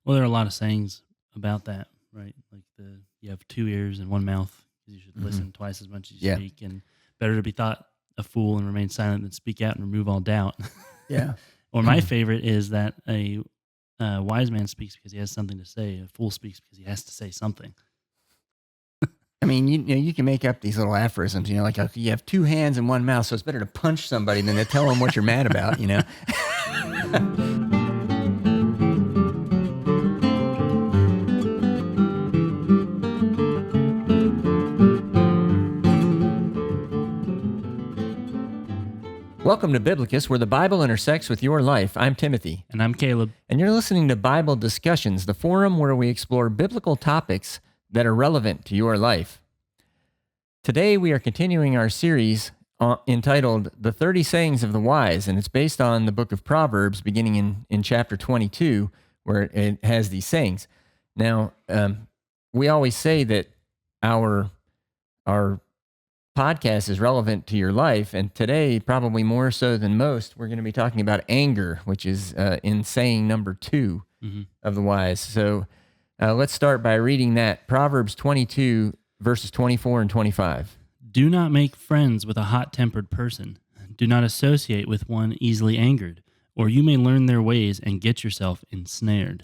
Well, there are a lot of sayings about that, right? Like you have two ears and one mouth, because you should listen twice as much as you speak, and better to be thought a fool and remain silent than speak out and remove all doubt. Yeah. Or my favorite is that a wise man speaks because he has something to say. A fool speaks because he has to say something. I mean, you can make up these little aphorisms, like you have two hands and one mouth, so it's better to punch somebody than to tell them what you're mad about, Welcome to Biblocus, where the Bible intersects with your life. I'm Timothy. And I'm Caleb. And you're listening to Bible Discussions, the forum where we explore biblical topics that are relevant to your life. Today we are continuing our series entitled The 30 Sayings of the Wise, and it's based on the book of Proverbs, beginning in chapter 22, where it has these sayings. Now, we always say that our podcast is relevant to your life, and today, probably more so than most, we're going to be talking about anger, which is in saying number 2 of the wise. So let's start by reading that. Proverbs 22, verses 24 and 25. Do not make friends with a hot-tempered person. Do not associate with one easily angered, or you may learn their ways and get yourself ensnared.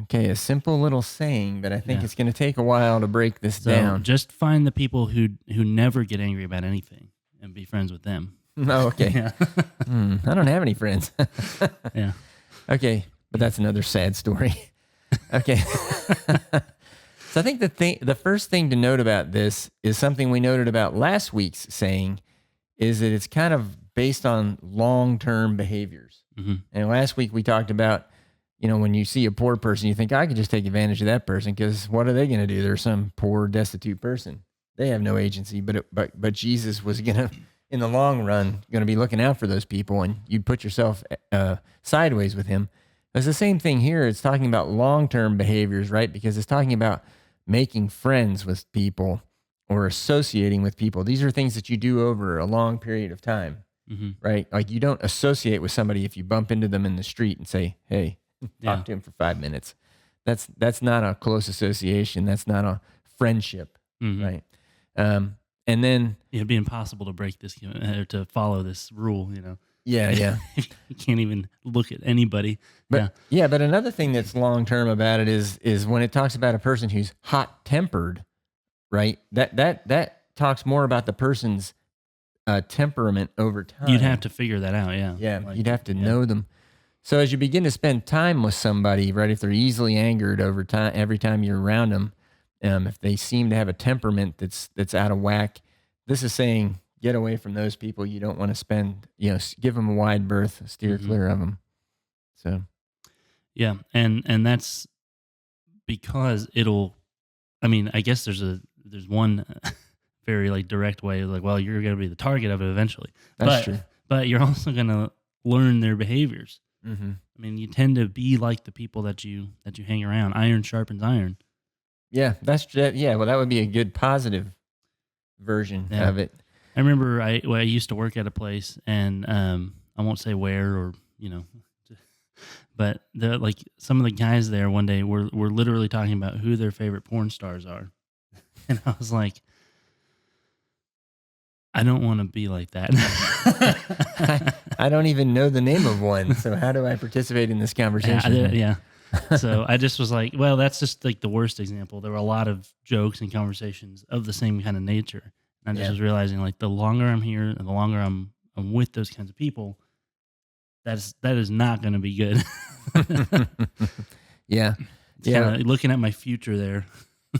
Okay, a simple little saying, but I think it's going to take a while to break this down. Just find the people who never get angry about anything and be friends with them. Oh, okay. I don't have any friends. Yeah. Okay, but that's another sad story. Okay. So I think the first thing to note about this is something we noted about last week's saying, is that it's kind of based on long-term behaviors. And last week we talked about, when you see a poor person, you think, I could just take advantage of that person because what are they going to do? They're some poor, destitute person. They have no agency, but Jesus was going to, in the long run, going to be looking out for those people, and you'd put yourself sideways with him. It's the same thing here. It's talking about long-term behaviors, right? Because it's talking about making friends with people or associating with people. These are things that you do over a long period of time, right? Like you don't associate with somebody if you bump into them in the street and say, hey, talk to him for 5 minutes. That's not a close association. That's not a friendship, right? And then it'd be impossible to break this or to follow this rule. Yeah. You can't even look at anybody. But but another thing that's long term about it is when it talks about a person who's hot tempered, right? That talks more about the person's temperament over time. You'd have to figure that out. Yeah, you'd have to know them. So as you begin to spend time with somebody, right, if they're easily angered over time, every time you're around them, if they seem to have a temperament that's out of whack, this is saying get away from those people. You don't want to spend, give them a wide berth, steer clear of them. So, yeah, and that's because I guess there's one very direct way, well, you're going to be the target of it eventually. That's true. But you're also going to learn their behaviors. You tend to be like the people that you hang around. Iron sharpens iron. Yeah, well, that would be a good positive version of it. I remember I used to work at a place, and I won't say where or but some of the guys there one day were literally talking about who their favorite porn stars are, and I was like, I don't want to be like that. I don't even know the name of one, so how do I participate in this conversation? Yeah. So I just was like, well, that's just the worst example. There were a lot of jokes and conversations of the same kind of nature. And I just was realizing, the longer I'm here and the longer I'm with those kinds of people, that is not going to be good. Yeah. Kinda looking at my future there.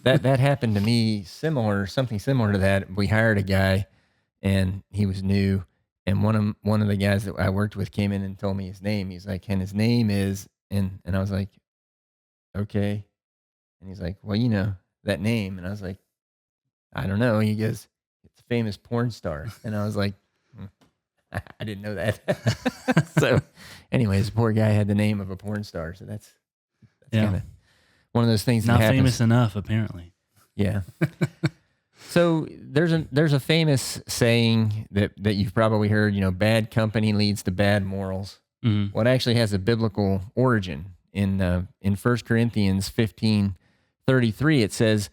that happened to me, something similar to that. We hired a guy, and he was new, and one of the guys that I worked with came in and told me his name. He's like, and his name is, and I was like, okay. And he's like, well, that name. And I was like, I don't know. He goes, it's a famous porn star. And I was like, I didn't know that. So anyways, the poor guy had the name of a porn star. So that's kind of one of those things that not happens. famous enough, apparently. Yeah. So there's a famous saying that you've probably heard, bad company leads to bad morals. What actually has a biblical origin. in 1 Corinthians 15:33. It says,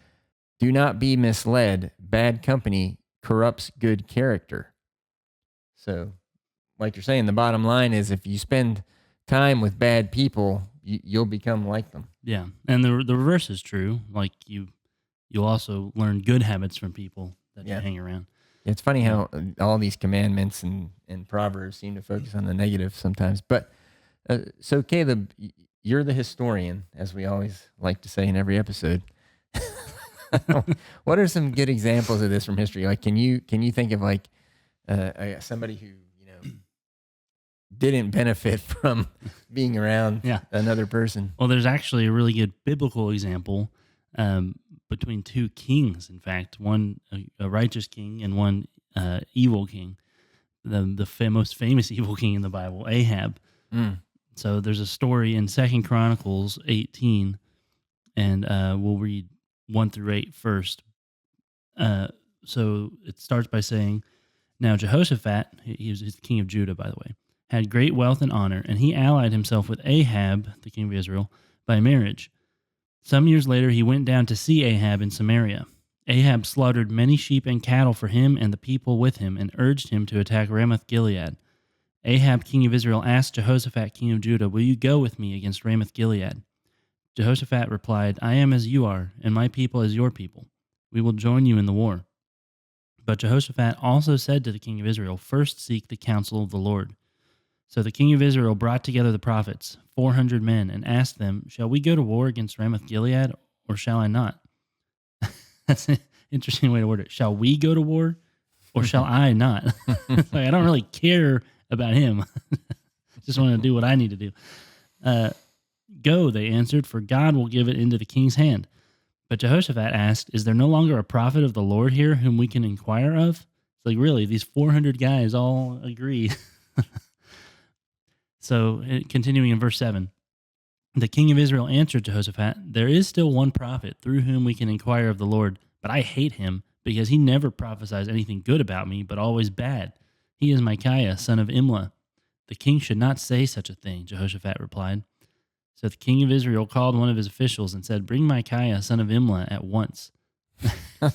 "Do not be misled. Bad company corrupts good character." So, like you're saying, the bottom line is if you spend time with bad people, you'll become like them. Yeah, and the reverse is true. Like you'll also learn good habits from people that you hang around. It's funny how all these commandments and Proverbs seem to focus on the negative sometimes. But so Caleb, you're the historian, as we always like to say in every episode. What are some good examples of this from history? Like, can you think of like somebody who didn't benefit from being around another person? Well, there's actually a really good biblical example between two kings. In fact, one a righteous king and one evil king. The most famous evil king in the Bible, Ahab. So there's a story in 2 Chronicles 18, and we'll read 1 through 8 first. So it starts by saying, "Now Jehoshaphat, he's the king of Judah, by the way, had great wealth and honor, and he allied himself with Ahab, the king of Israel, by marriage. Some years later, he went down to see Ahab in Samaria. Ahab slaughtered many sheep and cattle for him and the people with him, and urged him to attack Ramoth-Gilead. Ahab, king of Israel, asked Jehoshaphat, king of Judah, 'Will you go with me against Ramoth-Gilead?' Jehoshaphat replied, 'I am as you are, and my people as your people. We will join you in the war.' But Jehoshaphat also said to the king of Israel, 'First seek the counsel of the Lord.' So the king of Israel brought together the prophets, 400 men, and asked them, 'Shall we go to war against Ramoth-Gilead, or shall I not?'" That's an interesting way to word it. Shall we go to war, or shall I not? Like, I don't really care about him. Just want to do what I need to do. "Go," they answered, "for God will give it into the king's hand." But Jehoshaphat asked, "Is there no longer a prophet of the Lord here whom we can inquire of?" It's like, really, these 400 guys all agree. So, continuing in verse 7, the king of Israel answered Jehoshaphat, "There is still one prophet through whom we can inquire of the Lord, but I hate him because he never prophesies anything good about me, but always bad. He is Micaiah, son of Imlah." "The king should not say such a thing," Jehoshaphat replied. So the king of Israel called one of his officials and said, "Bring Micaiah, son of Imlah, at once."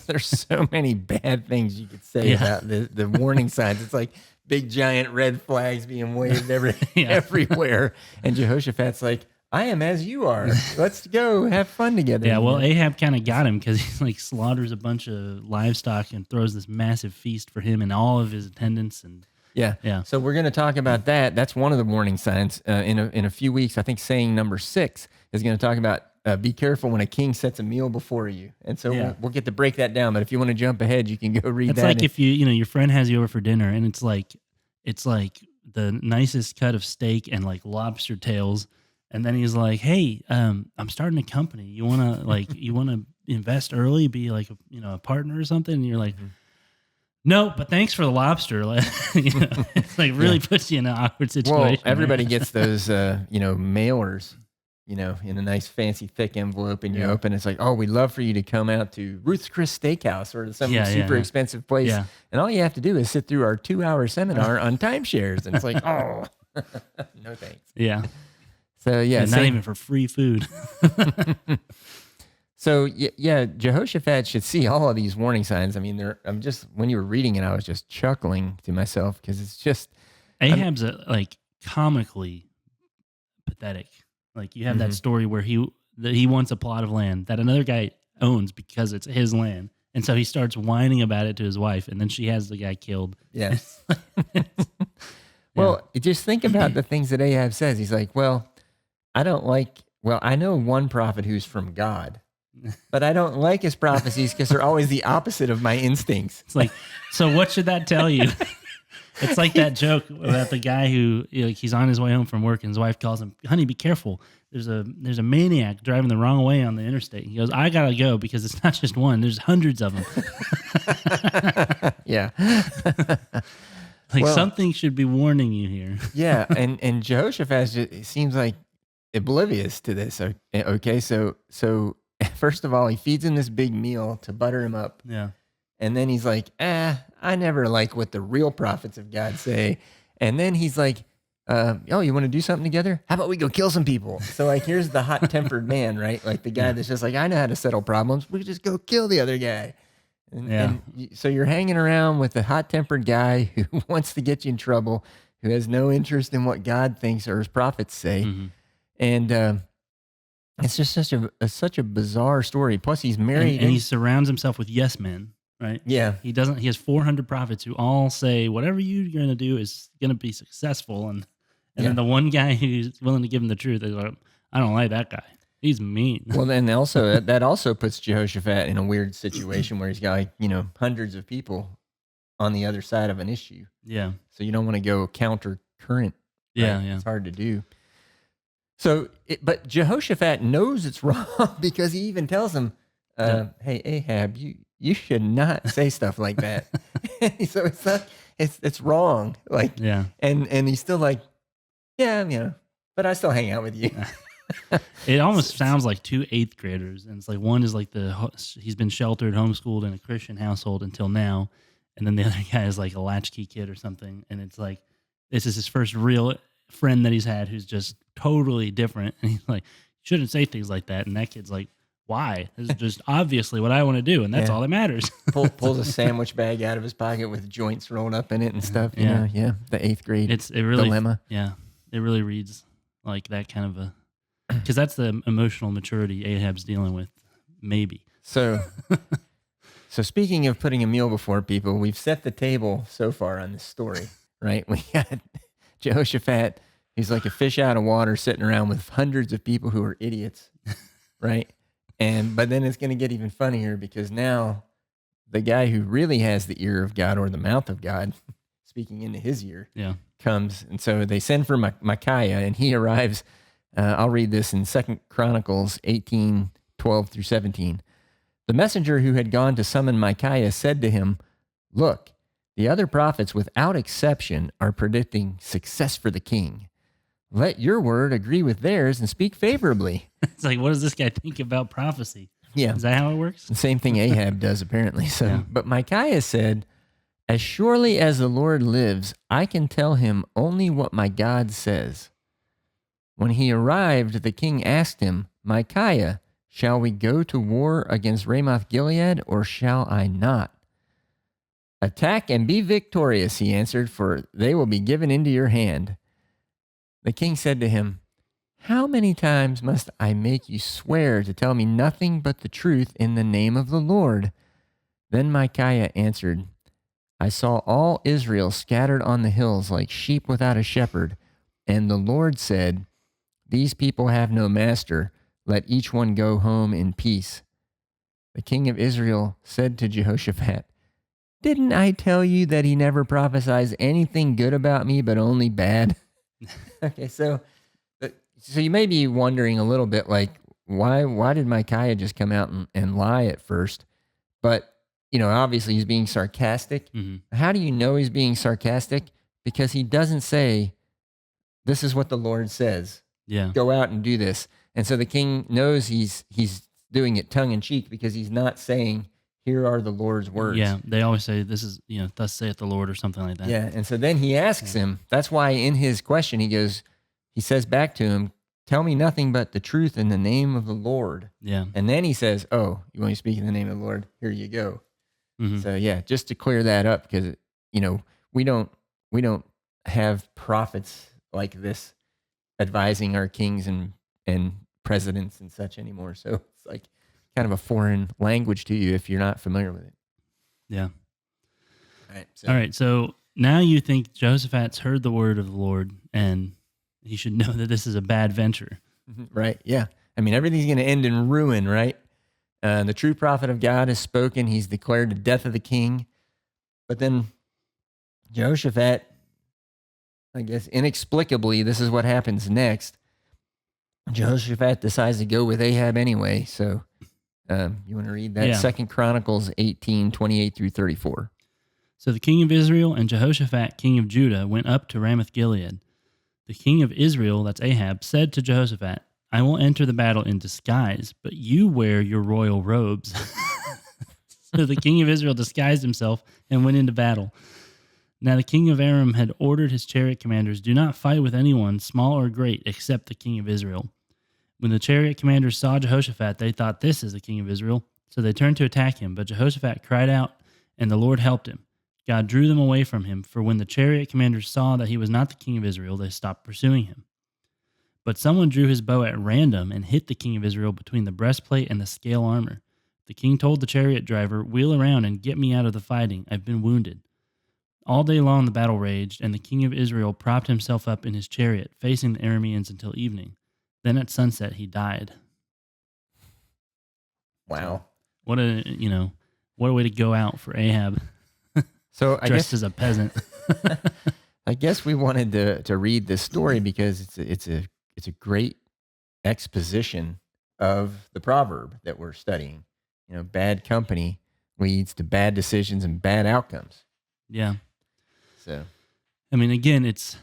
There's so many bad things you could say about the warning signs. It's like big giant red flags being waved everywhere. And Jehoshaphat's like, "I am as you are. Let's go have fun together." Yeah, well, Ahab kind of got him because he like slaughters a bunch of livestock and throws this massive feast for him and all of his attendants. And yeah. So we're going to talk about that. That's one of the warning signs. In a few weeks, I think saying number 6 is going to talk about be careful when a king sets a meal before you. And so we'll get to break that down. But if you want to jump ahead, you can go read that. It's like if your friend has you over for dinner and it's like the nicest cut of steak and like lobster tails. And then he's like, "Hey, I'm starting a company. You want to invest early, be like a partner or something?" And you're like, "No, but thanks for the lobster." It's like really puts you in an awkward situation. Well, everybody gets those, mailers, in a nice fancy thick envelope, and you open. It's like, "Oh, we'd love for you to come out to Ruth's Chris Steakhouse or some super expensive place." Yeah. And all you have to do is sit through our 2-hour seminar on timeshares. And it's like, "Oh, no thanks." Yeah. So not even for free food. So Jehoshaphat should see all of these warning signs. I mean, when you were reading it, I was just chuckling to myself because it's just Ahab's comically pathetic. Like you have that story where he wants a plot of land that another guy owns because it's his land, and so he starts whining about it to his wife, and then she has the guy killed. Yes. Well, just think about the things that Ahab says. He's like, I know one prophet who's from God, but I don't like his prophecies because they're always the opposite of my instincts. It's like, so what should that tell you? It's like that joke about the guy who he's on his way home from work and his wife calls him, "Honey, be careful. There's a maniac driving the wrong way on the interstate." He goes, "I gotta go because it's not just one. There's hundreds of them." Yeah. Something should be warning you here. Yeah, and Jehoshaphat seems like oblivious to this. Okay, so first of all, he feeds him this big meal to butter him up. Yeah. And then he's like, I never like what the real prophets of God say. And then he's like, oh, you want to do something together? How about we go kill some people? So like, here's the hot-tempered man, right? Like the guy that's just like, I know how to settle problems. We just go kill the other guy. So you're hanging around with a hot-tempered guy who wants to get you in trouble, who has no interest in what God thinks or his prophets say. Mm-hmm. And it's just such a bizarre story. Plus he's married. And he surrounds himself with yes men, right? Yeah. He has 400 prophets who all say, whatever you're going to do is going to be successful. And then the one guy who's willing to give him the truth is like, I don't like that guy. He's mean. Well, then also that also puts Jehoshaphat in a weird situation where he's got like, hundreds of people on the other side of an issue. Yeah. So you don't want to go counter current. Right? Yeah. It's hard to do. So, but Jehoshaphat knows it's wrong because he even tells him, "Hey Ahab, you should not say stuff like that." So it's wrong. Like, yeah. And he's still like, yeah, but I still hang out with you. It almost sounds like two 8th graders, and it's like one is like he's been sheltered, homeschooled in a Christian household until now, and then the other guy is like a latchkey kid or something, and it's like this is his first real friend that he's had who's just totally different, and he's like, you shouldn't say things like that, and that kid's like, why? This is just obviously what I want to do, and that's all that matters. Pulls a sandwich bag out of his pocket with joints rolled up in it and stuff. You know, the 8th grade it really, dilemma. Yeah, it really reads like that kind of a, because that's the emotional maturity Ahab's dealing with, maybe. So speaking of putting a meal before people, we've set the table so far on this story, right? We got Jehoshaphat, he's like a fish out of water sitting around with hundreds of people who are idiots, right? But then it's going to get even funnier because now the guy who really has the ear of God or the mouth of God speaking into his ear comes. And so they send for Micaiah, and he arrives. I'll read this in 2 Chronicles 18:12-17. The messenger who had gone to summon Micaiah said to him, "Look, the other prophets without exception are predicting success for the king. Let your word agree with theirs and speak favorably." It's like, what does this guy think about prophecy? Yeah. Is that how it works? The same thing Ahab does, apparently. So, But Micaiah said, "As surely as the Lord lives, I can tell him only what my God says." When he arrived, the king asked him, "Micaiah, shall we go to war against Ramoth Gilead, or shall I not?" "Attack and be victorious," he answered, "for they will be given into your hand." The king said to him, "How many times must I make you swear to tell me nothing but the truth in the name of the Lord?" Then Micaiah answered, "I saw all Israel scattered on the hills like sheep without a shepherd, and the Lord said, 'These people have no master. Let each one go home in peace.'" The king of Israel said to Jehoshaphat, "Didn't I tell you that he never prophesies anything good about me, but only bad?" Okay, so you may be wondering a little bit, like, why did Micaiah just come out and lie at first? But, obviously he's being sarcastic. Mm-hmm. How do you know he's being sarcastic? Because he doesn't say, "This is what the Lord says. Yeah. Go out and do this." And so the king knows he's doing it tongue in cheek because he's not saying, "Here are the Lord's words." Yeah, they always say, this is, thus saith the Lord or something like that. Yeah, and so then he asks him, that's why in his question he says back to him, "Tell me nothing but the truth in the name of the Lord." Yeah. And then he says, "Oh, you want me to speak in the name of the Lord? Here you go." Mm-hmm. So yeah, just to clear that up, because we don't have prophets like this advising our kings and presidents and such anymore. So it's like kind of a foreign language to you if you're not familiar with it. Yeah. All right. So now you think Jehoshaphat's heard the word of the Lord, and he should know that this is a bad venture. Right. Yeah. I mean, everything's going to end in ruin, right? The true prophet of God has spoken. He's declared the death of the king. But then Jehoshaphat, I guess inexplicably, this is what happens next. Jehoshaphat decides to go with Ahab anyway. So you want to read that? 2 Chronicles 18:28-34. So the king of Israel and Jehoshaphat, king of Judah, went up to Ramoth Gilead. The king of Israel, that's Ahab, said to Jehoshaphat, "I will enter the battle in disguise, but you wear your royal robes." So the king of Israel disguised himself and went into battle. Now the king of Aram had ordered his chariot commanders, "Do not fight with anyone, small or great, except the king of Israel." When the chariot commanders saw Jehoshaphat, they thought, "This is the king of Israel." So they turned to attack him, but Jehoshaphat cried out, and the Lord helped him. God drew them away from him, for when the chariot commanders saw that he was not the king of Israel, they stopped pursuing him. But someone drew his bow at random and hit the king of Israel between the breastplate and the scale armor. The king told the chariot driver, "Wheel around and get me out of the fighting. I've been wounded." All day long the battle raged, and the king of Israel propped himself up in his chariot, facing the Arameans until evening. Then at sunset he died. Wow. What a way to go out for Ahab, So dressed as a peasant. I guess we wanted to read this story because it's a great exposition of the proverb that we're studying. Bad company leads to bad decisions and bad outcomes. Yeah. So, I mean, again, it's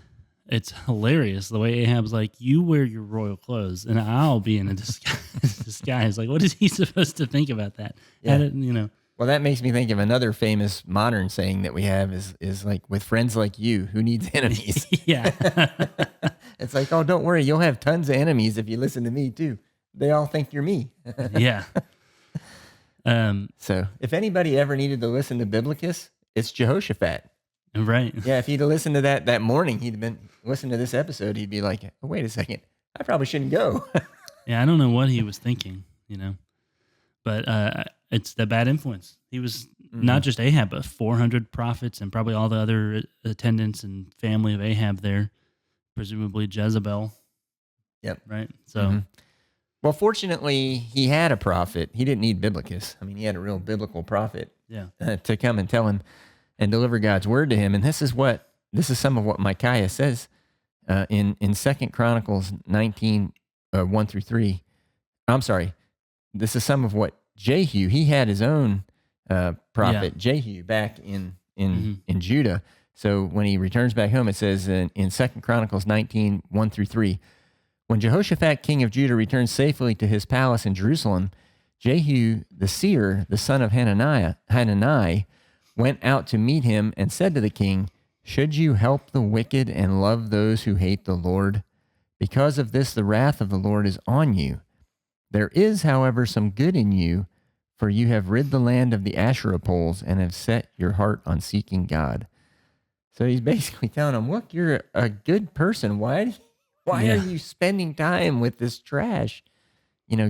hilarious the way Ahab's like, "You wear your royal clothes, and I'll be in a disguise." Like, what is he supposed to think about that? Yeah. Well, that makes me think of another famous modern saying that we have is like, "With friends like you, who needs enemies?" Yeah. It's like, "Oh, don't worry, you'll have tons of enemies if you listen to me too. They all think you're me." Yeah. So if anybody ever needed to listen to Biblocus, it's Jehoshaphat. Right. Yeah, if he'd have listened to that morning, he'd have been listening to this episode. He'd be like, "Oh, wait a second, I probably shouldn't go." Yeah, I don't know what he was thinking, but it's the bad influence. He was not just Ahab, but 400 prophets and probably all the other attendants and family of Ahab there, presumably Jezebel. Yep. Right. So, well, fortunately, he had a prophet. He didn't need Biblocus. I mean, he had a real biblical prophet to come and tell him and deliver God's word to him. And this is some of what Micaiah says in 2 Chronicles 19, 1 through 3. I'm sorry. This is some of what Jehu, he had his own prophet, Jehu, back in Judah. So when he returns back home, it says in 2 Chronicles 19, 1 through 3, when Jehoshaphat, king of Judah, returned safely to his palace in Jerusalem, Jehu the seer, the son of Hanani, went out to meet him and said to the king, "Should you help the wicked and love those who hate the Lord? Because of this, the wrath of the Lord is on you. There is, however, some good in you, for you have rid the land of the Asherah poles and have set your heart on seeking God." So he's basically telling him, "Look, you're a good person. Why are you spending time with this trash,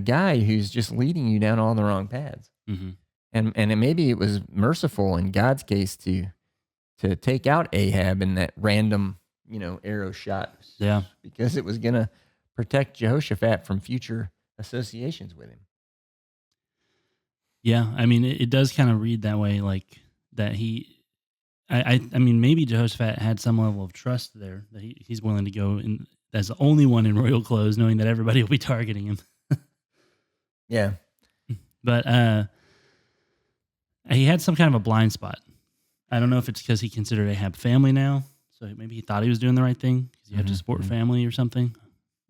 guy who's just leading you down all the wrong paths?" Mm-hmm. And maybe it was merciful in God's case to take out Ahab in that random, arrow shot. Yeah. Because it was going to protect Jehoshaphat from future associations with him. Yeah. I mean, it does kind of read that way, like that I mean, maybe Jehoshaphat had some level of trust there that he's willing to go in as the only one in royal clothes, knowing that everybody will be targeting him. Yeah. But he had some kind of a blind spot. I don't know if it's because he considered Ahab family now, so maybe he thought he was doing the right thing because you have to support family or something.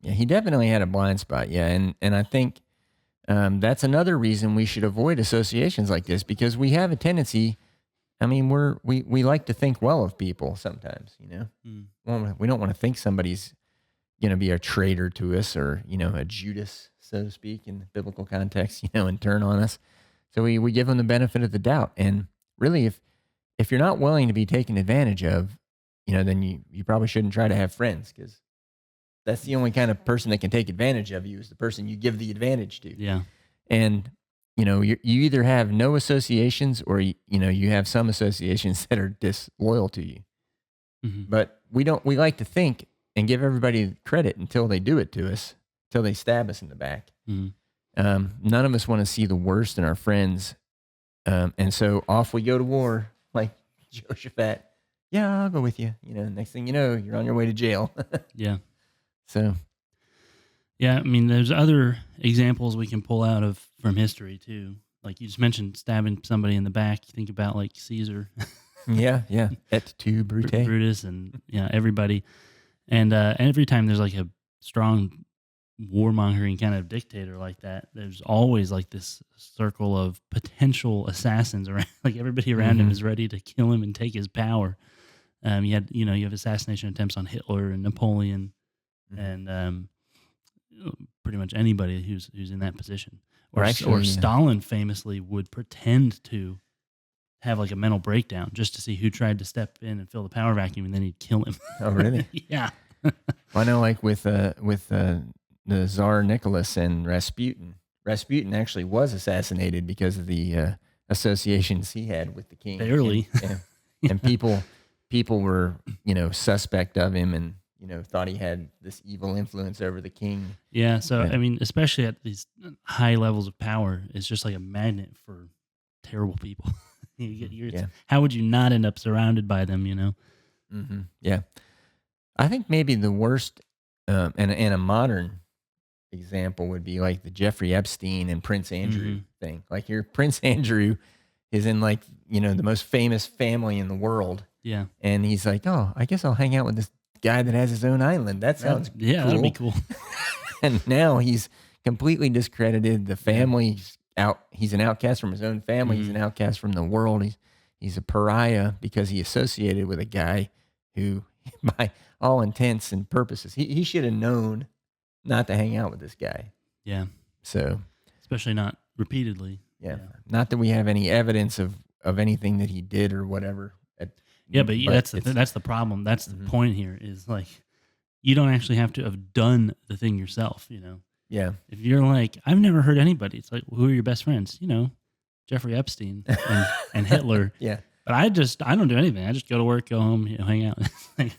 Yeah, he definitely had a blind spot. Yeah, and I think that's another reason we should avoid associations like this, because we have a tendency. I mean, we like to think well of people sometimes. We don't want to think somebody's going to be a traitor to us, or a Judas, so to speak, in the biblical context, and turn on us. So we give them the benefit of the doubt. And really, if you're not willing to be taken advantage of, then you probably shouldn't try to have friends, because that's the only kind of person that can take advantage of you, is the person you give the advantage to. Yeah. And, you either have no associations, or, you have some associations that are disloyal to you. Mm-hmm. But we like to think and give everybody credit until they do it to us, until they stab us in the back. Mm-hmm. None of us want to see the worst in our friends. And so off we go to war, like Jehoshaphat. "Yeah, I'll go with you." Next thing you know, you're on your way to jail. Yeah. So, yeah, I mean, there's other examples we can pull out from history too. Like you just mentioned, stabbing somebody in the back. Think about like Caesar. yeah. Et tu, Brute. Brutus, and everybody. And every time there's like a strong warmongering kind of dictator like that, there's always like this circle of potential assassins around. Like everybody around him is ready to kill him and take his power. You have assassination attempts on Hitler and Napoleon, Mhm. and pretty much anybody who's in that position. Or Or actually, Stalin famously would pretend to have like a mental breakdown just to see who tried to step in and fill the power vacuum, and then he'd kill him. oh really? Yeah. Well, I know, like with the Tsar Nicholas and Rasputin. Rasputin actually was assassinated because of the associations he had with the king. Barely. And people were suspect of him, and thought he had this evil influence over the king. Yeah. So, Yeah. I mean, especially at these high levels of power, it's just like a magnet for terrible people. Yeah. How would you not end up surrounded by them, Mm-hmm. Yeah. I think maybe the worst, and a modern example would be like the Jeffrey Epstein and Prince Andrew thing. Like here, Prince Andrew is in like the most famous family in the world, Yeah. and he's like, oh, I guess I'll hang out with this guy that has his own island. That sounds cool. That'd be cool. And now he's completely discredited. The family's out. He's an outcast from his own family. He's an outcast from the world. He's a pariah because he associated with a guy who, by all intents and purposes, he should have known not to hang out with this guy. Yeah. So, Especially not repeatedly. yeah. Not that we have any evidence of anything that he did or whatever. Yeah, but that's the problem. That's the point here is like you don't actually have to have done the thing yourself, Yeah. If you're like, I've never heard anybody, it's like, well, who are your best friends? Jeffrey Epstein and Hitler. Yeah. But I don't do anything. I just go to work, go home, hang out. It's like,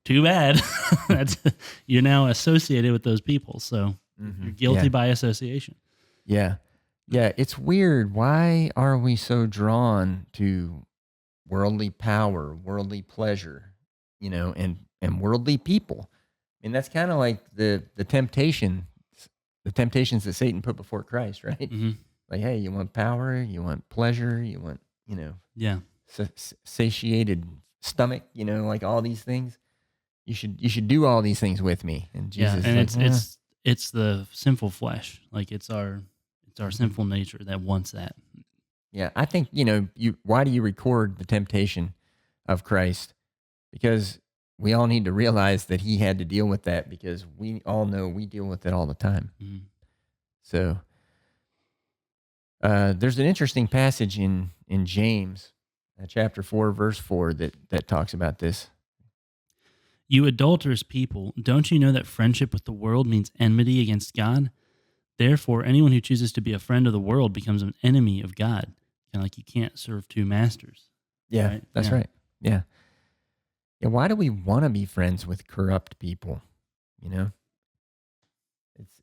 too bad. You're now associated with those people. So you're guilty by association. Yeah. Yeah. It's weird. Why are we so drawn to worldly power, worldly pleasure, and worldly people? I mean, that's kind of like the temptations that Satan put before Christ, right? Mm-hmm. Like, hey, you want power, you want pleasure, you want, Yeah. satiated stomach, like all these things. You should do all these things with me. And Jesus, and like, it's the sinful flesh, like it's our sinful nature that wants that. Yeah, I think why do you record the temptation of Christ? Because we all need to realize that he had to deal with that, because we all know we deal with it all the time. Mm-hmm. So there's an interesting passage in James, chapter 4, verse 4, that talks about this. You adulterous people, don't you know that friendship with the world means enmity against God? Therefore, anyone who chooses to be a friend of the world becomes an enemy of God. Kind of like you can't serve two masters. Yeah, right? That's right. Yeah. Yeah. Why do we want to be friends with corrupt people?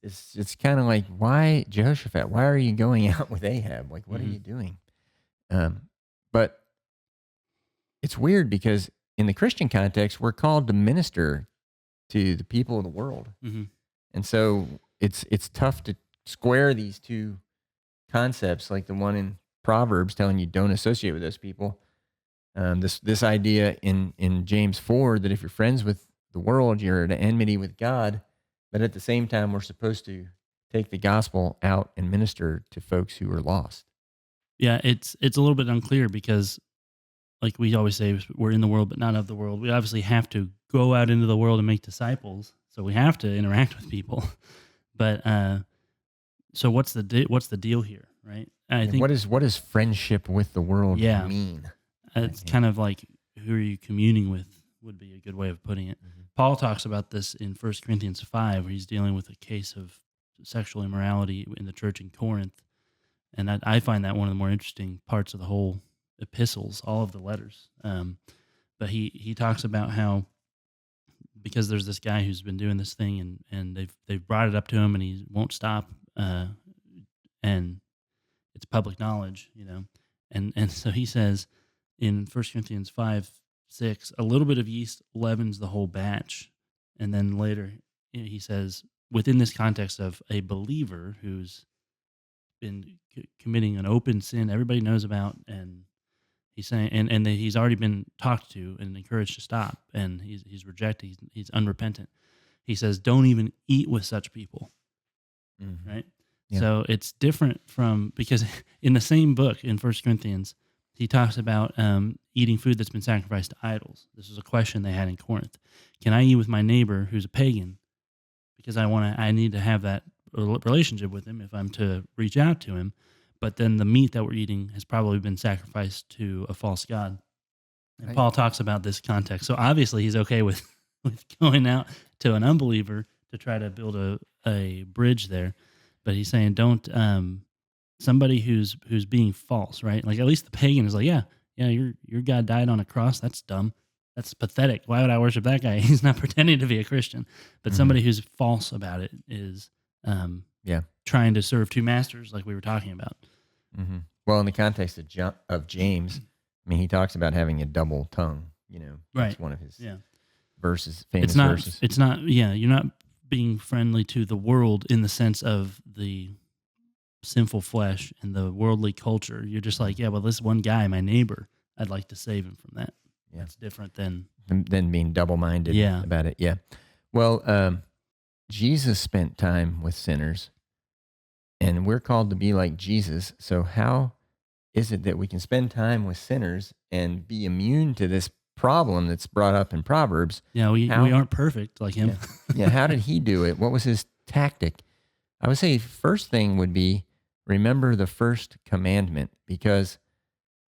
It's kind of like, why, Jehoshaphat, why are you going out with Ahab? Like, what are you doing? But it's weird because in the Christian context, we're called to minister to the people of the world. Mm-hmm. And so it's tough to square these two concepts, like the one in Proverbs telling you don't associate with those people. This idea in James 4 that if you're friends with the world, you're at enmity with God. But at the same time, we're supposed to take the gospel out and minister to folks who are lost. Yeah, it's a little bit unclear because, like we always say, we're in the world but not of the world. We obviously have to go out into the world and make disciples, so we have to interact with people. But so what's the deal here, right? I think what does friendship with the world mean? It's kind of like, who are you communing with would be a good way of putting it. Mm-hmm. Paul talks about this in 1 Corinthians 5, where he's dealing with a case of sexual immorality in the church in Corinth. And I find that one of the more interesting parts of the whole epistles, all of the letters. But he talks about how, because there's this guy who's been doing this thing, and they've brought it up to him, and he won't stop, and it's public knowledge, and so he says in 1 Corinthians 5:6, a little bit of yeast leavens the whole batch, and then later he says, within this context of a believer who's been committing an open sin everybody knows about, and he's saying, and that he's already been talked to and encouraged to stop, and he's rejected, he's unrepentant. He says, don't even eat with such people, right? Yeah. So it's different from, because in the same book in 1 Corinthians, he talks about eating food that's been sacrificed to idols. This was a question they had in Corinth. Can I eat with my neighbor who's a pagan because I need to have that relationship with him if I'm to reach out to him? But then the meat that we're eating has probably been sacrificed to a false god. And Right. Paul talks about this context. So obviously he's okay with going out to an unbeliever to try to build a bridge there. But he's saying don't somebody who's being false, right? Like at least the pagan is like, yeah, your God died on a cross. That's dumb. That's pathetic. Why would I worship that guy? He's not pretending to be a Christian. But somebody who's false about it is trying to serve two masters, like we were talking about. Mm-hmm. Well, in the context of James, I mean, he talks about having a double tongue. That's one of his verses, famous verses. It's not. Yeah, you're not being friendly to the world in the sense of the sinful flesh and the worldly culture. You're just like, yeah, well, this one guy, my neighbor, I'd like to save him from that. Yeah. That's different than being double-minded about it. Yeah. Well, Jesus spent time with sinners, and we're called to be like Jesus. So how is it that we can spend time with sinners and be immune to this problem that's brought up in Proverbs? Yeah, we aren't perfect like him. Yeah. How did he do it? What was his tactic? I would say first thing would be remember the first commandment, because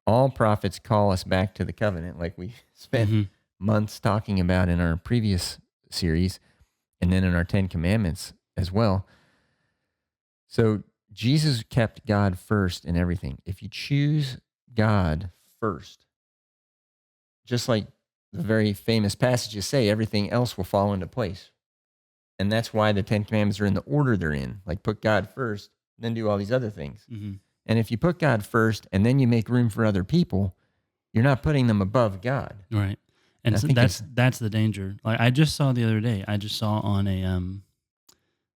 all prophets call us back to the covenant, like we spent months talking about in our previous series, and then in our 10 Commandments as well. So Jesus kept God first in everything. If you choose God first, just like the very famous passages say, everything else will fall into place. And that's why the 10 Commandments are in the order they're in. Like put God first, then do all these other things. Mm-hmm. And if you put God first and then you make room for other people, you're not putting them above God. Right. And so that's the danger. Like I just saw the other day, on a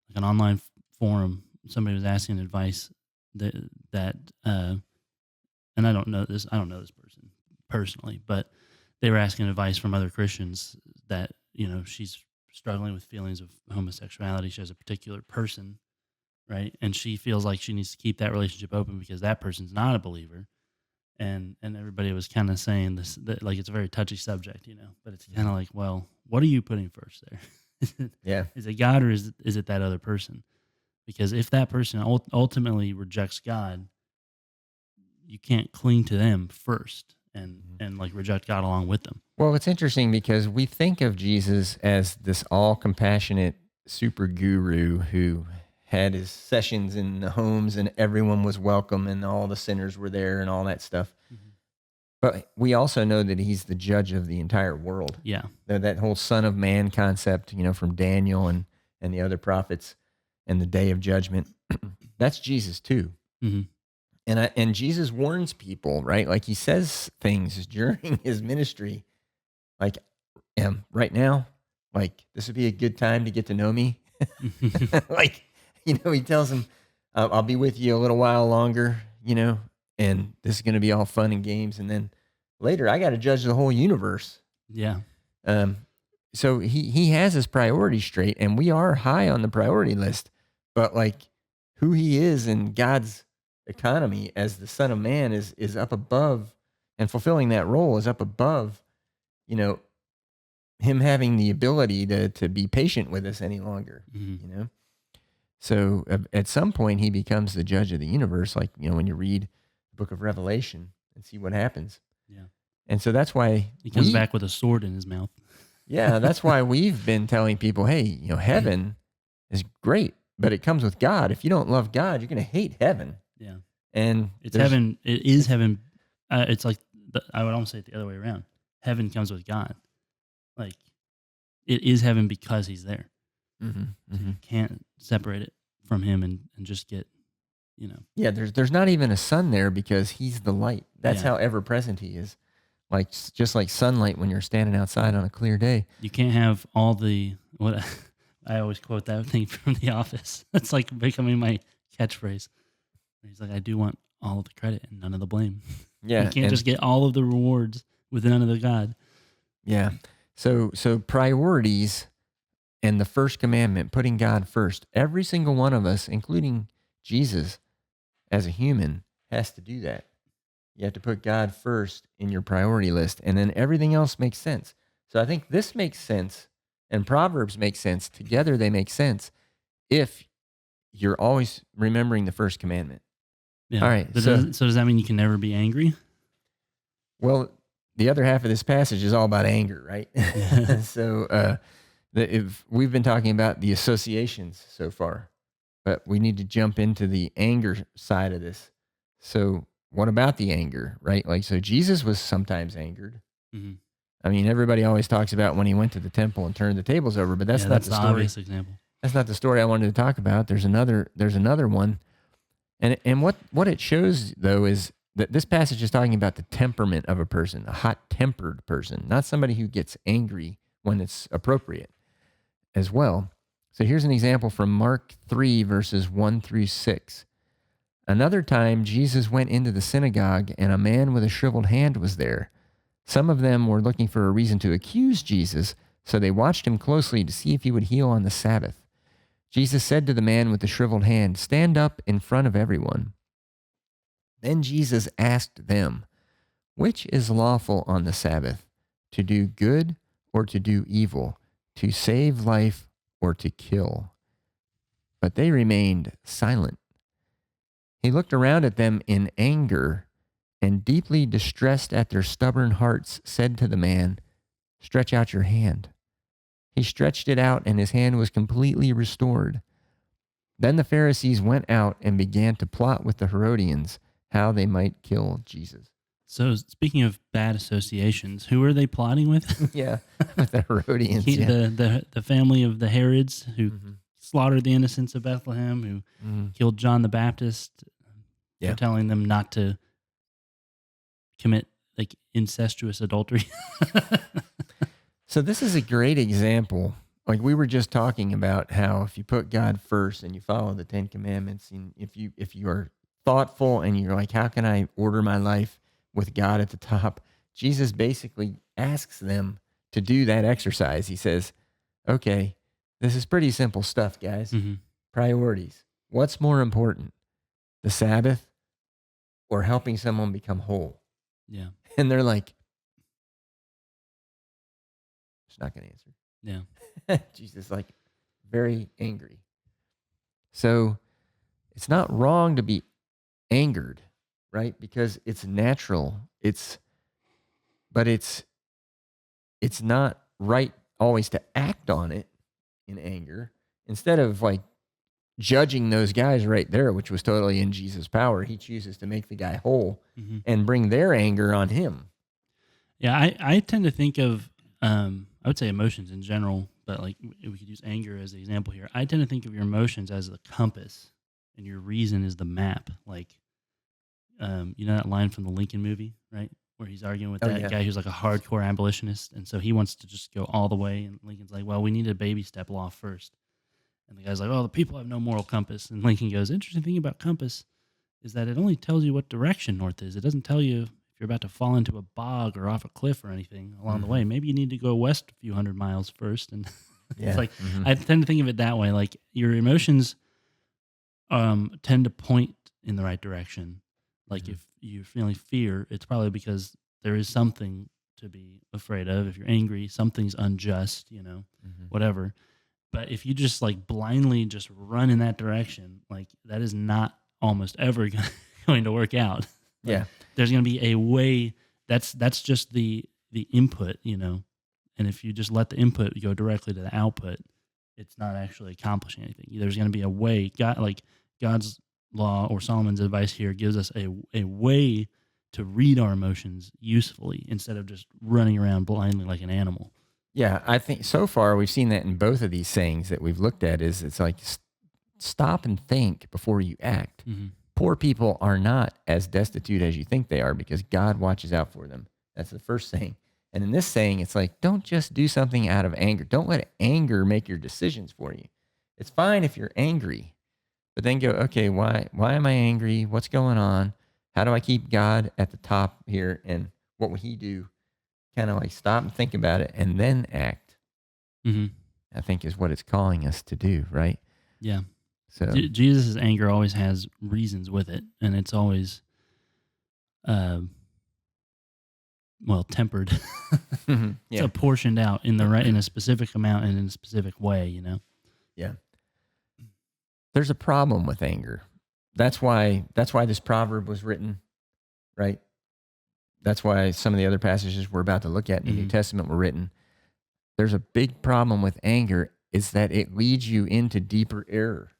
like an online forum, somebody was asking advice that and I don't know this person personally, but they were asking advice from other Christians that, she's struggling with feelings of homosexuality. She has a particular person, right? And she feels like she needs to keep that relationship open because that person's not a believer. And everybody was kind of saying this, that, like, it's a very touchy subject, but it's kind of like, well, what are you putting first there? Is it God or is it that other person? Because if that person ultimately rejects God, you can't cling to them first and like reject God along with them. Well, it's interesting because we think of Jesus as this all compassionate super guru who had his sessions in the homes and everyone was welcome and all the sinners were there and all that stuff. Mm-hmm. But we also know that he's the judge of the entire world. Yeah. That whole Son of Man concept, from Daniel and the other prophets and the day of judgment, that's Jesus too. Mm-hmm. And Jesus warns people, right? Like he says things during his ministry, like, right now, like this would be a good time to get to know me. Like, he tells them, I'll be with you a little while longer, and this is going to be all fun and games. And then later I got to judge the whole universe. Yeah. So he has his priorities straight, and we are high on the priority list, but like who he is in God's economy as the Son of Man is up above, and fulfilling that role is up above, him having the ability to be patient with us any longer, So at some point he becomes the judge of the universe, like, when you read the book of Revelation and see what happens. Yeah. And so that's why he comes back with a sword in his mouth. Yeah, that's why we've been telling people, hey, heaven is great, but it comes with God. If you don't love God, you're going to hate heaven. Yeah. And it's heaven. It is heaven. It's like, I would almost say it the other way around. Heaven comes with God. Like, it is heaven because he's there. Mm-hmm. So you can't separate it from him and just get, Yeah, there's not even a sun there because he's the light. That's how ever present he is. Like, just like sunlight when you're standing outside on a clear day. You can't have all what I always quote that thing from The Office. It's like becoming my catchphrase. He's like, I do want all of the credit and none of the blame. Yeah. You can't just get all of the rewards with none of the God. Yeah. So priorities and the first commandment, putting God first, every single one of us, including Jesus as a human, has to do that. You have to put God first in your priority list, and then everything else makes sense. So I think this makes sense, and Proverbs make sense. Together, they make sense if you're always remembering the first commandment. Yeah. All right. So does that mean you can never be angry? Well, the other half of this passage is all about anger, right? Yeah. So if we've been talking about the associations so far, but we need to jump into the anger side of this. So what about the anger, right? Like, so Jesus was sometimes angered. Mhm. I mean, everybody always talks about when he went to the temple and turned the tables over, but that's Yeah, not that's the the story. obvious example. That's not the story I wanted to talk about. There's another one. And what it shows though is that this passage is talking about the temperament of a person, a hot-tempered person, not somebody who gets angry when it's appropriate as well. So here's an example from Mark 3 verses 1 through 6. Another time Jesus went into the synagogue and a man with a shriveled hand was there. Some of them were looking for a reason to accuse Jesus, so they watched him closely to see if he would heal on the Sabbath. Jesus said to the man with the shriveled hand, "Stand up in front of everyone." Then Jesus asked them, "Which is lawful on the Sabbath, to do good or to do evil, to save life or to kill?" But they remained silent. He looked around at them in anger and, deeply distressed at their stubborn hearts, said to the man, "Stretch out your hand." He stretched it out, and his hand was completely restored. Then the Pharisees went out and began to plot with the Herodians how they might kill Jesus. So speaking of bad associations, who are they plotting with? Yeah, with the Herodians. The family of the Herods who Mm-hmm. slaughtered the innocents of Bethlehem, who Mm-hmm. killed John the Baptist, Yeah. for telling them not to commit like incestuous adultery. So this is a great example. Like we were just talking about how if you put God first and you follow the 10 Commandments, and if you are thoughtful and you're like, how can I order my life with God at the top? Jesus basically asks them to do that exercise. He says, okay, this is pretty simple stuff, guys. Mm-hmm. Priorities. What's more important, the Sabbath or helping someone become whole? Yeah. And they're like, it's not going to answer. Yeah. Jesus, like, very angry. So it's not wrong to be angered, right? Because it's natural. But it's not right always to act on it in anger. Instead of like judging those guys right there, which was totally in Jesus' power, he chooses to make the guy whole Mm-hmm. and bring their anger on him. Yeah, I tend to think of, I would say emotions in general, but like we could use anger as the example here. I tend to think of your emotions as the compass and your reason is the map. Like, you know that line from the Lincoln movie, right? Where he's arguing with that guy who's like a hardcore abolitionist. And so he wants to just go all the way. And Lincoln's like, well, we need a baby step law first. And the guy's like, oh, the people have no moral compass. And Lincoln goes, interesting thing about compass is that it only tells you what direction north is. It doesn't tell you if you're about to fall into a bog or off a cliff or anything along the way. Maybe you need to go west a few hundred miles first. And it's like, I tend to think of it that way. Like your emotions tend to point in the right direction. Like if you're feeling fear, it's probably because there is something to be afraid of. If you're angry, something's unjust, whatever. But if you just like blindly just run in that direction, like that is not almost ever going to work out. Like, there's going to be a way. That's just the input, And if you just let the input go directly to the output, it's not actually accomplishing anything. There's going to be a way. God's law or Solomon's advice here gives us a way to read our emotions usefully instead of just running around blindly like an animal. Yeah, I think so far we've seen that in both of these sayings that we've looked at. Is it's like stop and think before you act. Mm-hmm. Poor people are not as destitute as you think they are because God watches out for them. That's the first saying. And in this saying, it's like, don't just do something out of anger. Don't let anger make your decisions for you. It's fine if you're angry, but then go, okay, why am I angry? What's going on? How do I keep God at the top here? And what would he do? Kind of like stop and think about it and then act. Mm-hmm. I think is what it's calling us to do, right? Yeah. So Jesus' anger always has reasons with it, and it's always well, tempered. Yeah. It's portioned out in a specific amount and in a specific way, Yeah. There's a problem with anger. That's why this proverb was written, right? That's why some of the other passages we're about to look at in the New Testament were written. There's a big problem with anger is that it leads you into deeper error.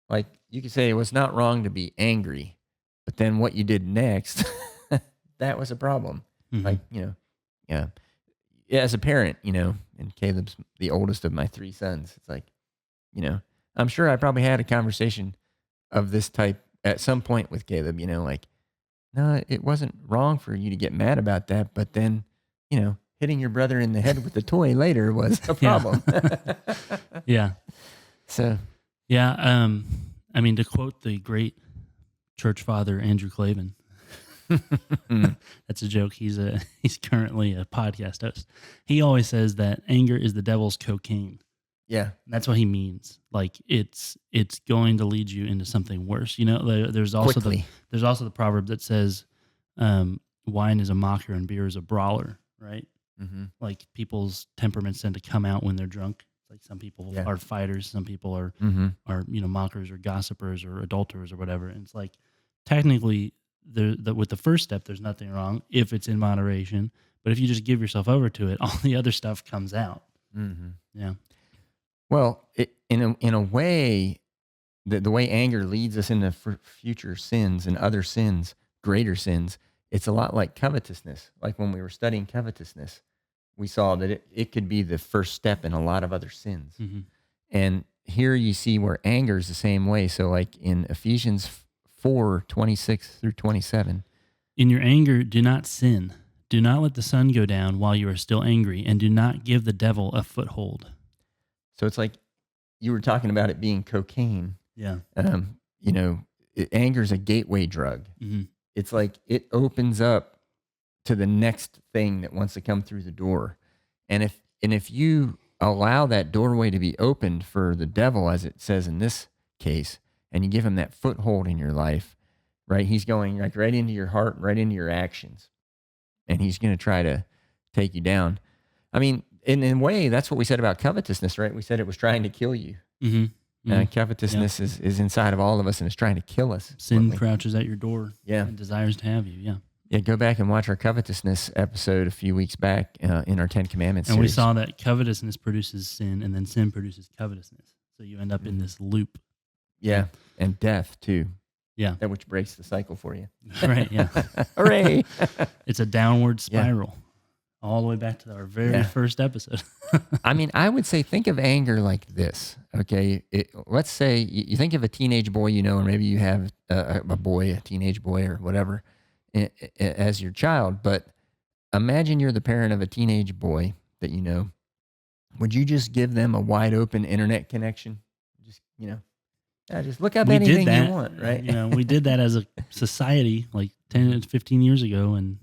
Like you could say it was not wrong to be angry, but then what you did next, that was a problem. Like, yeah. As a parent, and Caleb's the oldest of my 3 sons. It's like, I'm sure I probably had a conversation of this type at some point with Caleb, like, no, it wasn't wrong for you to get mad about that. But then, hitting your brother in the head with the toy later was a problem. Yeah. So, yeah. I mean, to quote the great church father, Andrew Clavin, that's a joke. He's currently a podcast host. He always says that anger is the devil's cocaine. yeah. That's what he means. Like it's going to lead you into something worse. There's also Quickly. there's also the proverb that says, wine is a mocker and beer is a brawler, right? Mm-hmm. Like people's temperaments tend to come out when they're drunk. Like some people are fighters, some people are mockers or gossipers or adulterers or whatever. And it's like technically with the first step, there's nothing wrong if it's in moderation. But if you just give yourself over to it, all the other stuff comes out. Mm-hmm. Yeah. Well, in a way, the way anger leads us into future sins and other sins, greater sins, it's a lot like covetousness. Like when we were studying covetousness, we saw that it could be the first step in a lot of other sins. Mm-hmm. And here you see where anger is the same way. So like in Ephesians 4:26 through 27. In your anger, do not sin. Do not let the sun go down while you are still angry, and do not give the devil a foothold. So it's like you were talking about it being cocaine. Yeah. Anger is a gateway drug. Mm-hmm. It's like it opens up to the next thing that wants to come through the door. And if you allow that doorway to be opened for the devil, as it says in this case, and you give him that foothold in your life, right? He's going like right into your heart, right into your actions. And he's going to try to take you down. I mean, in a way, that's what we said about covetousness, right? We said it was trying to kill you. Mm-hmm. Mm-hmm. Covetousness is inside of all of us, and it's trying to kill us. Sin crouches at your door. Yeah. And desires to have you. Yeah. Yeah, go back and watch our covetousness episode a few weeks back in our 10 Commandments And series. we saw that covetousness produces sin, and then sin produces covetousness. So you end up in this loop. Yeah, and death too. Yeah. That which breaks the cycle for you. Right, yeah. Hooray! It's a downward spiral all the way back to our very first episode. I mean, I would say think of anger like this, okay? Let's say you think of a teenage boy, or maybe you have a teenage boy or whatever, as your child, but imagine you're the parent of a teenage boy that you know. Would you just give them a wide open internet connection? Just look up anything you want, right? We did that as a society like 10 to 15 years ago, and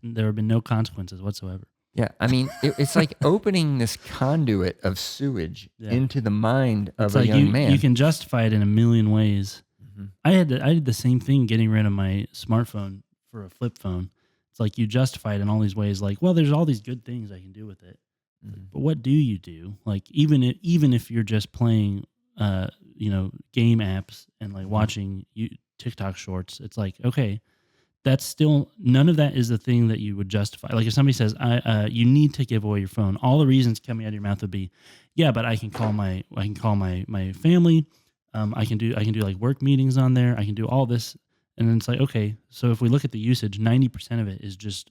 there have been no consequences whatsoever. Yeah, I mean, it's like opening this conduit of sewage into the mind of a young man. You can justify it in a million ways. Mm-hmm. I did the same thing getting rid of my smartphone for a flip phone. It's like you justify it in all these ways, like, well, there's all these good things I can do with it. Mm-hmm. But what do you do? Like, even if you're just playing game apps and like watching TikTok shorts, it's like, okay, that's still, none of that is the thing that you would justify. Like if somebody says, you need to give away your phone, all the reasons coming out of your mouth would be, yeah, but I can call my family. I can do like work meetings on there. I can do all this. And then it's like, okay, so if we look at the usage, 90% of it is just,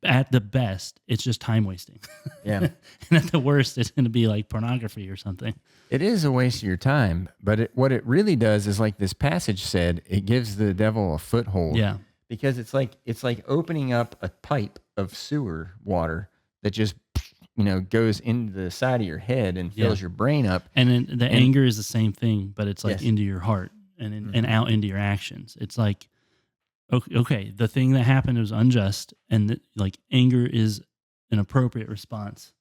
at the best, it's just time wasting. Yeah. And at the worst, it's going to be like pornography or something. It is a waste of your time, but what it really does is, like this passage said, it gives the devil a foothold. Yeah. Because it's like opening up a pipe of sewer water that just goes into the side of your head and fills your brain up. And then anger is the same thing, but it's like into your heart and out into your actions. It's like, okay, the thing that happened was unjust, and like anger is an appropriate response.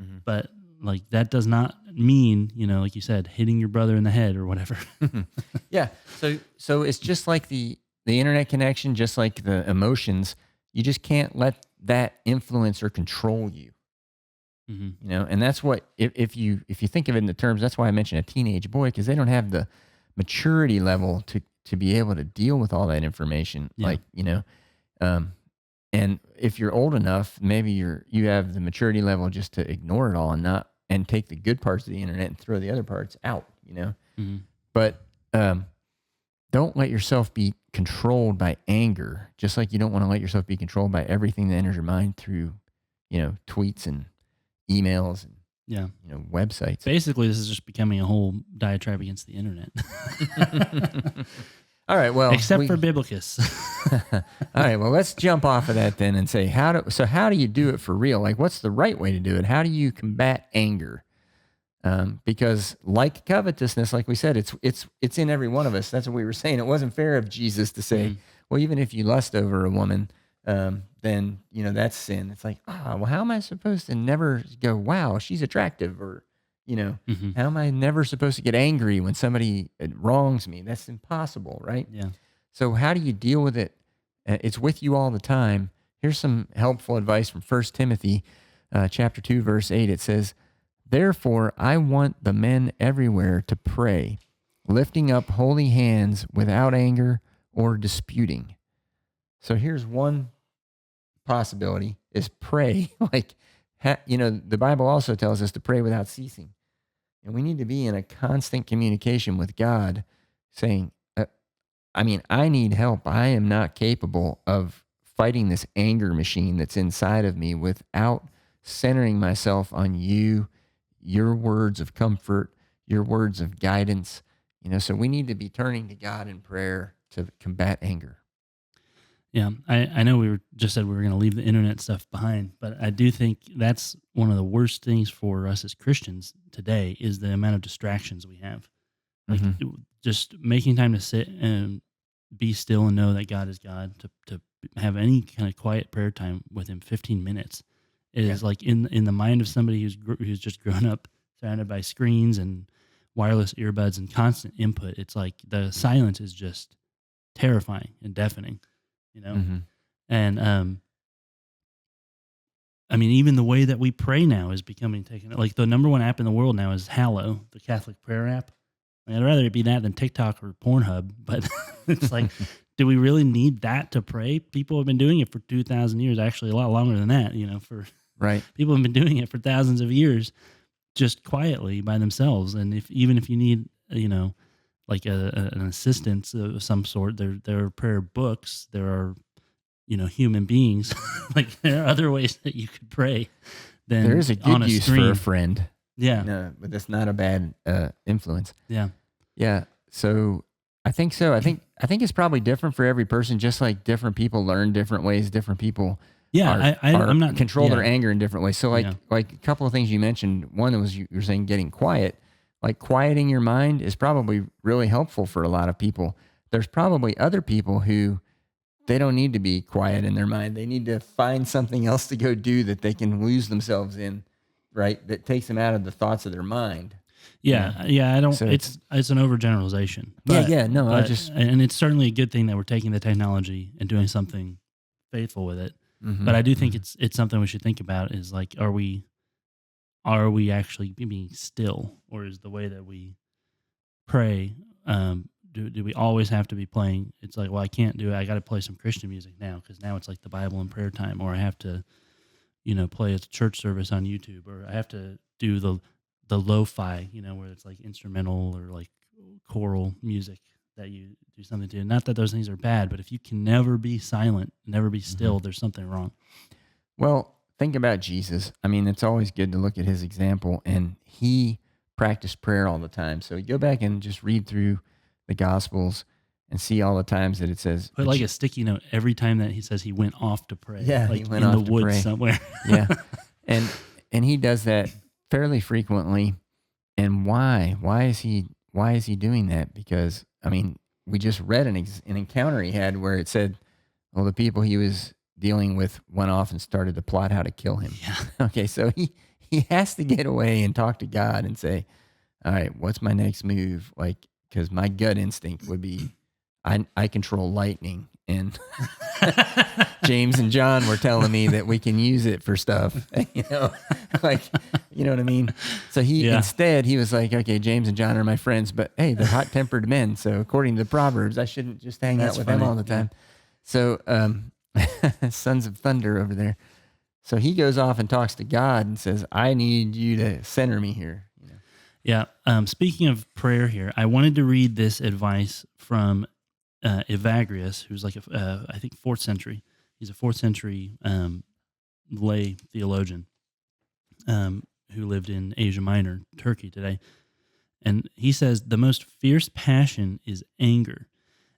Mm-hmm. But like that does not mean, like you said, hitting your brother in the head or whatever. Yeah. So it's just like the the internet connection, just like the emotions, you just can't let that influence or control you. Mhm. You know, and that's what if you think of it in the terms, that's why I mentioned a teenage boy, because they don't have the maturity level to be able to deal with all that information. Yeah. Like, you know, um, and if you're old enough, maybe you have the maturity level just to ignore it all and take the good parts of the internet and throw the other parts out. You know, Mhm. but don't let yourself be controlled by anger, just like you don't want to let yourself be controlled by everything that enters your mind through, you know, tweets and emails and, Yeah. you know, websites. Basically, this is just becoming a whole diatribe against the internet. All right, well, Except for Biblocus. all right, well, let's jump off of that then and say how do you do it for real? Like, what's the right way to do it? How do you combat anger? Because like covetousness, like we said, it's in every one of us. That's what we were saying. It wasn't fair of Jesus to say, Mhm. well, even if you lust over a woman, then, you know, that's sin. It's like, well, how am I supposed to never go, wow, she's attractive? Or, you know, Mhm. how am I never supposed to get angry when somebody wrongs me? That's impossible, right? Yeah. So how do you deal with it? It's with you all the time. Here's some helpful advice from 1 Timothy chapter 2, verse 8. It says, therefore, I want the men everywhere to pray, lifting up holy hands without anger or disputing. So here's one possibility is pray. Like, you know, the Bible also tells us to pray without ceasing. And we need to be in a constant communication with God saying, I need help. I am not capable of fighting this anger machine that's inside of me without centering myself on you, your words of comfort, your words of guidance. You know, so we need to be turning to God in prayer to combat anger. Yeah. I know we just said we were going to leave the internet stuff behind, but I do think that's one of the worst things for us as Christians today is the amount of distractions we have. Like Mm-hmm. just making time to sit and be still and know that God is God, to have any kind of quiet prayer time with Him, 15 minutes, is Yeah. like in the mind of somebody who's just grown up surrounded by screens and wireless earbuds and constant input. It's like the silence is just terrifying and deafening, you know. Mm-hmm. And I mean, even the way that we pray now is becoming taken. Like the number one app in the world now is Hallow, the Catholic prayer app. I mean, I'd rather it be that than TikTok or Pornhub, but it's like, do we really need that to pray? People have been doing it for 2,000 years, actually a lot longer than that, you know, for Right. people have been doing it for thousands of years just quietly by themselves. And even if you need, you know, like an assistance of some sort, there are prayer books, there are, you know, human beings. Like there are other ways that you could pray There than is a on good a use for screen. a friend. Yeah. No, but that's not a bad influence. Yeah. Yeah. So I think so. I think it's probably different for every person, just like different people learn different ways. Different people Yeah. I'm not control their yeah. anger in different ways. So Yeah. like a couple of things you mentioned. One was you were saying getting quiet. Like quieting your mind is probably really helpful for a lot of people. There's probably other people who they don't need to be quiet in their mind. They need to find something else to go do that they can lose themselves in, right? That takes them out of the thoughts of their mind. You know? Yeah. I don't. So It's an overgeneralization. yeah. No, I But just and it's certainly a good thing that we're taking the technology and doing something faithful with it. mm-hmm, But I do think mm-hmm. it's something we should think about. Is like, are we actually being still, or is the way that we pray? Do we always have to be playing? It's like, well, I can't do it. I got to play some Christian music now because now it's like the Bible and prayer time, or I have to, you know, play a church service on YouTube, or I have to do the lo-fi, you know, where it's like instrumental or like choral music that you do something to. Not that those things are bad, but if you can never be silent, never be still, there's something wrong. Well, think about Jesus. I mean, it's always good to look at his example, and he practiced prayer all the time. So you go back and just read through the Gospels and see all the times that it says, Put like a sticky note every time that he says he went off to pray. Yeah, he like went in the off to woods pray. somewhere. yeah, and he does that fairly frequently. And why? Why is he doing that? Because I mean, we just read an encounter he had where it said, well, the people he was dealing with went off and started to plot how to kill him. Yeah. Okay, so he has to get away and talk to God and say, all right, what's my next move? Like, because my gut instinct would be, I control lightning, and James and John were telling me that we can use it for stuff, like, you know what I mean? So instead he was like, okay, James and John are my friends, but hey, they're hot-tempered men. So according to the Proverbs, I shouldn't just hang out with them all the time. So, sons of thunder over there. So he goes off and talks to God and says, I need you to center me here. Yeah. Speaking of prayer here, I wanted to read this advice from Evagrius, who's like I think 4th century. He's a 4th century lay theologian who lived in Asia Minor, Turkey today. And he says, the most fierce passion is anger.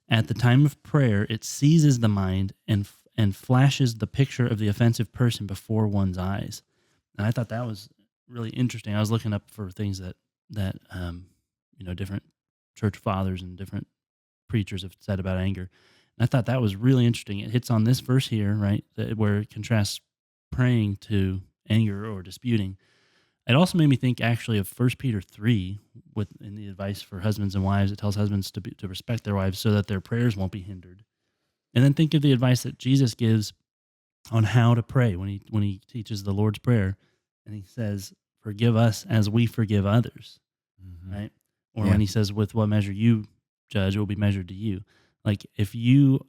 At the time of prayer, it seizes the mind and flashes the picture of the offensive person before one's eyes. And I thought that was really interesting. I was looking up for things that different church fathers and different preachers have said about anger. And I thought that was really interesting. It hits on this verse here, right, where it contrasts praying to anger or disputing. It also made me think actually of 1 Peter 3 in the advice for husbands and wives. It tells husbands to respect their wives so that their prayers won't be hindered. And then think of the advice that Jesus gives on how to pray when he teaches the Lord's Prayer. And he says, forgive us as we forgive others, right? Or when he says, with what measure you judge, it will be measured to you. Like if you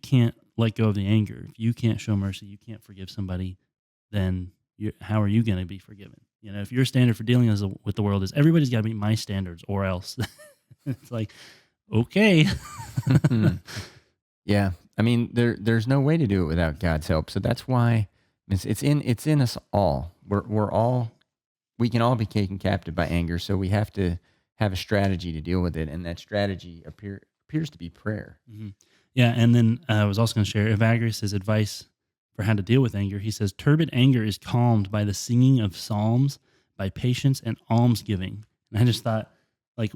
can't let go of the anger, if you can't show mercy, you can't forgive somebody, then how are you going to be forgiven? If your standard for dealing with the world is everybody's got to meet my standards or else, it's like, okay. Yeah. I mean, there's no way to do it without God's help. So that's why it's in us all. We can all be taken captive by anger. So we have to have a strategy to deal with it. And that strategy appears to be prayer. Mm-hmm. Yeah. And then I was also going to share Evagrius' advice for how to deal with anger. He says, turbid anger is calmed by the singing of psalms, by patience and almsgiving. And I just thought, like,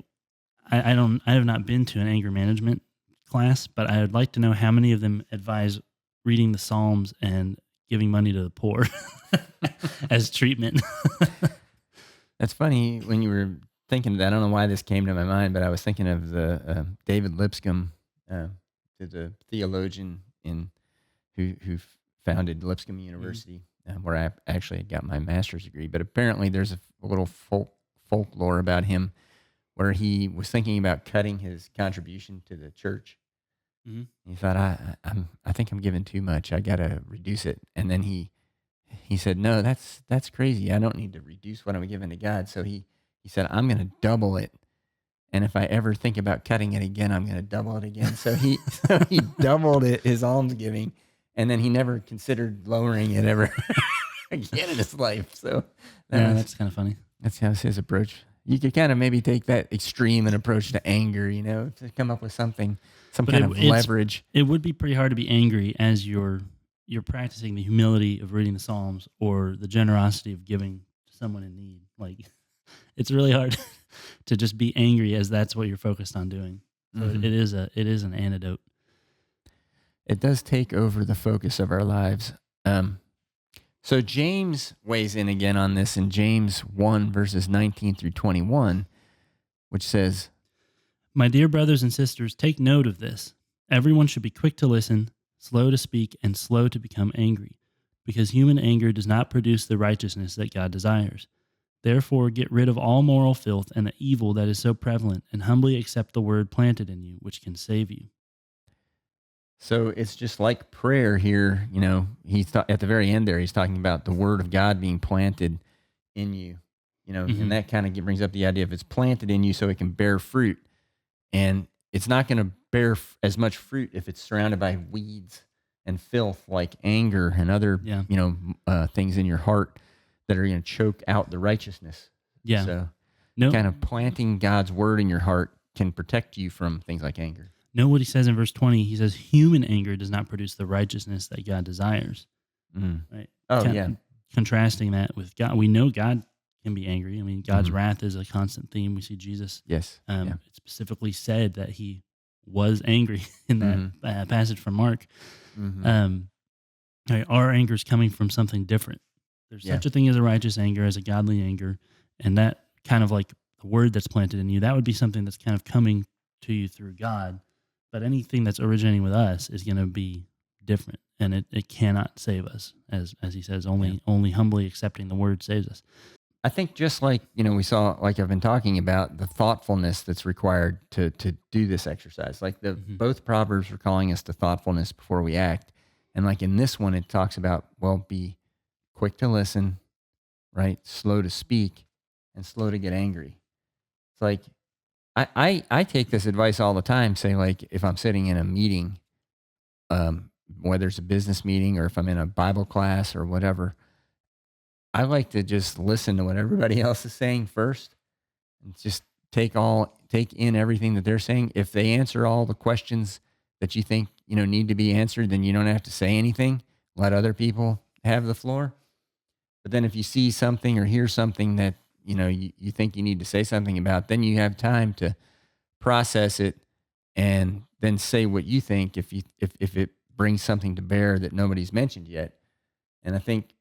I have not been to an anger management class, but I would like to know how many of them advise reading the Psalms and giving money to the poor as treatment. That's funny when you were thinking of that. I don't know why this came to my mind, but I was thinking of the David Lipscomb, the theologian who founded Lipscomb University, where I actually got my master's degree. But apparently there's a little folklore about him where he was thinking about cutting his contribution to the church. Mm-hmm. He thought, I think I'm giving too much. I got to reduce it. And then he said, no, that's crazy. I don't need to reduce what I'm giving to God. So he said, I'm going to double it. And if I ever think about cutting it again, I'm going to double it again. So he doubled it, his almsgiving. And then he never considered lowering it ever again in his life. So that's kind of funny. That's how his approach. You could kind of maybe take that extreme and approach to anger, to come up with some kind of leverage. It would be pretty hard to be angry as you're practicing the humility of reading the Psalms or the generosity of giving to someone in need. Like, it's really hard to just be angry as that's what you're focused on doing. So it is an antidote. It does take over the focus of our lives. So James weighs in again on this in James 1, verses 19 through 21, which says, my dear brothers and sisters, take note of this. Everyone should be quick to listen, slow to speak, and slow to become angry, because human anger does not produce the righteousness that God desires. Therefore, get rid of all moral filth and the evil that is so prevalent, and humbly accept the word planted in you, which can save you. So it's just like prayer here, he's at the very end there, he's talking about the word of God being planted in you, and that kind of brings up the idea of it's planted in you so it can bear fruit. And it's not going to bear as much fruit if it's surrounded by weeds and filth like anger and other, things in your heart that are going to choke out the righteousness. Yeah. So kind of planting God's word in your heart can protect you from things like anger. Know what he says in verse 20. He says, human anger does not produce the righteousness that God desires. Right? Oh, Contrasting that with God. We know God can be angry. I mean, God's wrath is a constant theme. We see Jesus. Yes. It specifically said that he was angry in that passage from Mark. Our anger is coming from something different. There's such a thing as a righteous anger, as a godly anger. And that kind of like the word that's planted in you, that would be something that's kind of coming to you through God. But anything that's originating with us is going to be different, and it cannot save us, as he says. Only humbly accepting the word saves us. I think just like, we saw, like I've been talking about, the thoughtfulness that's required to do this exercise. Like both Proverbs are calling us to thoughtfulness before we act. And like in this one, it talks about, well, be quick to listen, right? Slow to speak and slow to get angry. It's like, I take this advice all the time. Say, like, if I'm sitting in a meeting, whether it's a business meeting or if I'm in a Bible class or whatever, I like to just listen to what everybody else is saying first and just take in everything that they're saying. If they answer all the questions that you think, need to be answered, then you don't have to say anything. Let other people have the floor. But then if you see something or hear something that, you think you need to say something about, then you have time to process it and then say what you think if it brings something to bear that nobody's mentioned yet. And I think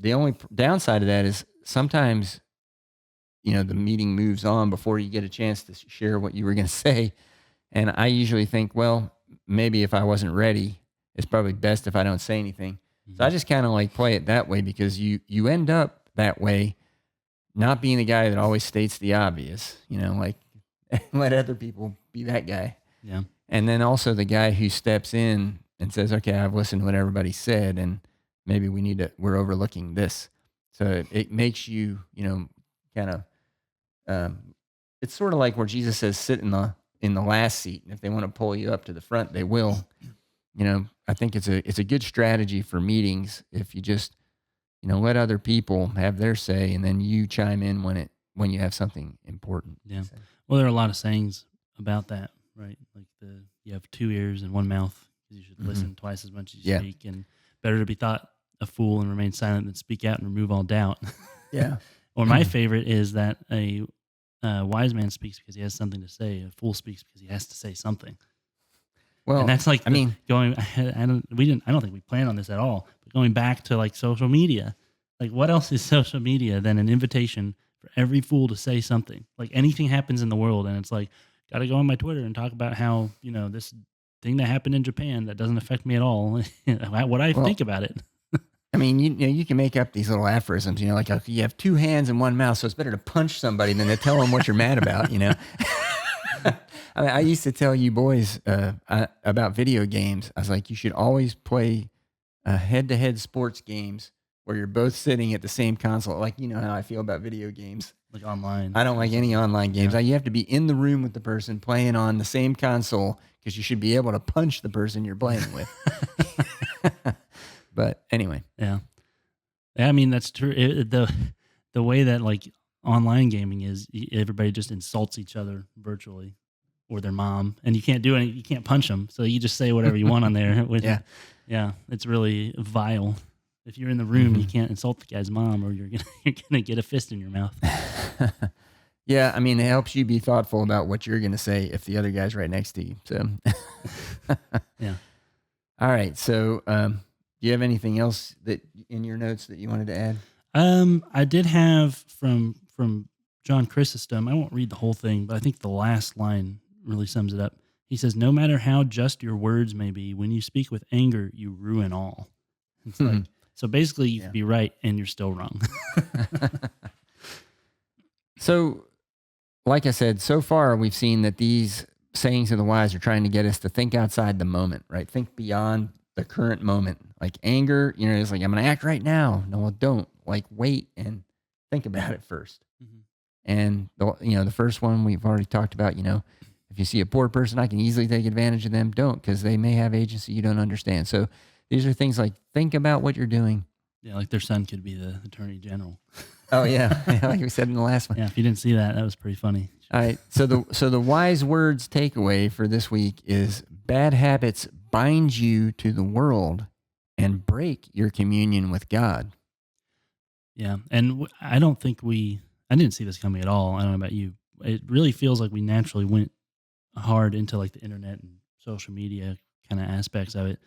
the only downside of that is sometimes, the meeting moves on before you get a chance to share what you were going to say. And I usually think, well, maybe if I wasn't ready, it's probably best if I don't say anything. Mm-hmm. So I just kind of like play it that way, because you end up that way, not being the guy that always states the obvious, like let other people be that guy. Yeah. And then also the guy who steps in and says, okay, I've listened to what everybody said, and maybe we're overlooking this. So it makes you, kind of, it's sort of like where Jesus says, sit in the last seat. And if they want to pull you up to the front, they will. I think it's a good strategy for meetings if you just, let other people have their say, and then you chime in when you have something important. Yeah. Well, there are a lot of sayings about that, right? Like you have 2 ears and 1 mouth, because you should listen twice as much as you speak, and better to be thought a fool and remain silent than speak out and remove all doubt. Yeah. Or my favorite is that a wise man speaks because he has something to say. A fool speaks because he has to say something. Well, and that's like, I don't think we planned on this at all, but going back to like social media, like what else is social media than an invitation for every fool to say something? Like anything happens in the world, and it's like, got to go on my Twitter and talk about how, this thing that happened in Japan that doesn't affect me at all, what I think about it. I mean, you can make up these little aphorisms, like you have 2 hands and 1 mouth, so it's better to punch somebody than to tell them what you're mad about, I mean, I used to tell you boys about video games. I was like, you should always play head-to-head sports games where you're both sitting at the same console. Like, how I feel about video games. Like online. I don't like any online games. You have to be in the room with the person playing on the same console, because you should be able to punch the person you're playing with. But anyway. Yeah. I mean, that's true. The way that like online gaming is, everybody just insults each other virtually, or their mom, and you can't do anything. You can't punch them. So you just say whatever you want on there. Yeah. It's really vile. If you're in the room, you can't insult the guy's mom, or you're gonna get a fist in your mouth. Yeah, I mean, it helps you be thoughtful about what you're gonna say if the other guy's right next to you. So, yeah. All right. So, do you have anything else that in your notes that you wanted to add? I did have from John Chrysostom. I won't read the whole thing, but I think the last line really sums it up. He says, "No matter how just your words may be, when you speak with anger, you ruin all." It's like, so basically, you could be right and you're still wrong. So, like I said, so far we've seen that these sayings of the wise are trying to get us to think outside the moment, right? Think beyond the current moment. Like anger, it's like, I'm going to act right now. No, well, don't. Like, wait and think about it first. Mm-hmm. And the first one we've already talked about, if you see a poor person, I can easily take advantage of them. Don't, because they may have agency you don't understand. So these are things like, think about what you're doing. Yeah, like their son could be the attorney general. Oh yeah, like we said in the last one. Yeah, if you didn't see that was pretty funny. All right, so the wise words takeaway for this week is: bad habits bind you to the world and break your communion with God. Yeah, and I didn't see this coming at all. I don't know about you. It really feels like we naturally went hard into like the internet and social media kind of aspects of it,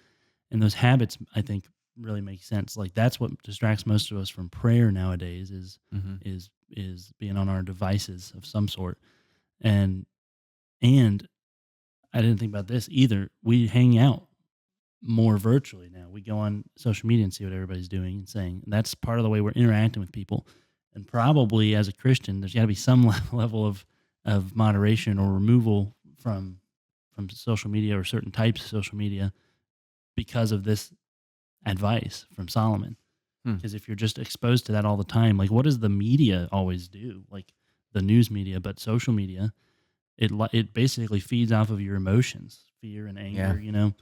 and those habits, I think, really make sense. Like that's what distracts most of us from prayer nowadays is being on our devices of some sort. And I didn't think about this either. We hang out more virtually now. We go on social media and see what everybody's doing and saying. And that's part of the way we're interacting with people. And probably as a Christian, there's got to be some level of moderation or removal from social media or certain types of social media because of this advice from Solomon. Because if you're just exposed to that all the time, like what does the media always do? Like the news media, but social media, it basically feeds off of your emotions, fear and anger. You know,